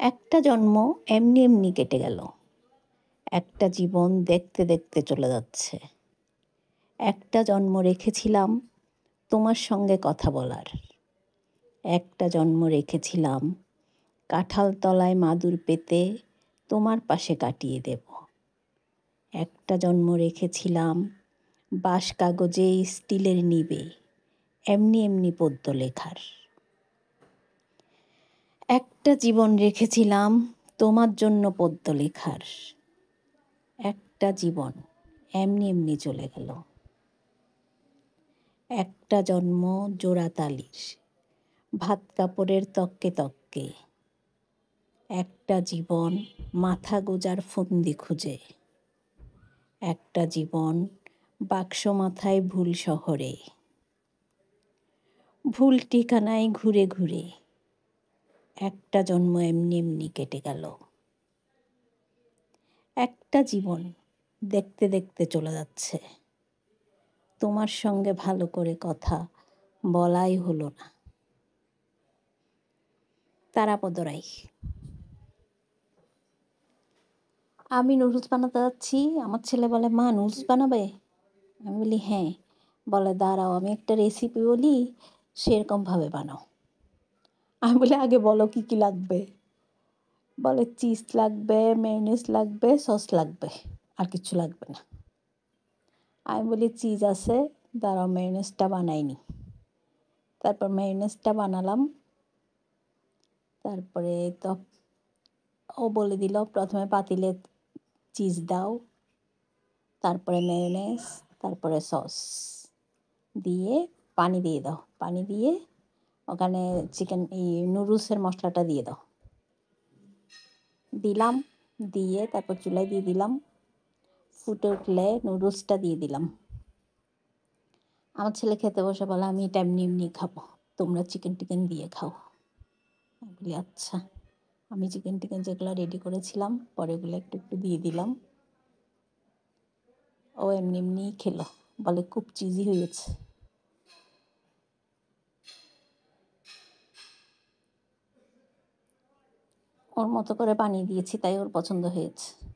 একটা জন্ম এমনি এমনি কেটে গেল। একটা জীবন দেখতে দেখতে চলে যাচ্ছে। একটা জন্ম রেখেছিলাম তোমার সঙ্গে কথা বলার। একটা জন্ম রেখেছিলাম কাঁঠাল তলায় মাদুর পেতে তোমার পাশে কাটিয়ে দেব। একটা জন্ম রেখেছিলাম বাঁশ কাগজে স্টিলের নিবে এমনি এমনি পদ্য লেখার। একটা জীবন রেখেছিলাম তোমার জন্য পদ্য লেখার। একটা জীবন এমনি এমনি চলে গেল। একটা জন্ম জোড়াতালির ভাত কাপড়ের তককে তককে। একটা জীবন মাথা গোজার ফন্দি খুঁজে। একটা জীবন বাক্স মাথায় ভুল শহরে, ভুল ঠিকানায় ঘুরে ঘুরে। একটা জন্ম এমনি এমনি কেটে গেল। একটা জীবন দেখতে দেখতে চলে যাচ্ছে। তোমার সঙ্গে ভালো করে কথা বলাই হলো না। তারাপদ রায়। আমি নুডলস বানাতে যাচ্ছি, আমার ছেলে বলে মা নুডলস বানাবে? আমি বলি হ্যাঁ। বলে দাঁড়াও আমি একটা রেসিপি বলি, সেরকমভাবে বানাও। আমি বলি আগে বলো কী কী লাগবে। বলে চিজ লাগবে, মেয়োনিজ লাগবে, সস লাগবে, আর কিছু লাগবে না। আমি বলি চিজ আছে, দাঁড়াও মেয়োনিজটা বানাইনি। তারপর মেয়োনিজটা বানালাম। তারপরে তো ও বলে দিল প্রথমে পাতিলে চিজ দাও, তারপরে মেয়োনিজ, তারপরে সস দিয়ে পানি দিয়ে দাও, পানি দিয়ে ওখানে চিকেন নুডলসের মশলাটা দিয়ে দাও। দিলাম, দিয়ে তারপর চুলায় দিয়ে দিলাম। ফুটে উঠলে নুডলসটা দিয়ে দিলাম। আমার ছেলে খেতে বসে বলে আমি এটা এমনি এমনি খাবো, তোমরা চিকেন টিকেন দিয়ে খাও। আমি বলি আচ্ছা। আমি চিকেন টিকেন যেগুলো রেডি করেছিলাম পরে ওগুলো একটু একটু দিয়ে দিলাম। ও এমনি এমনিই খেলো, বলে খুব চিজি হয়েছে। ওর মতো করে বানিয়ে দিয়েছি, তাই ওর পছন্দ হয়েছে।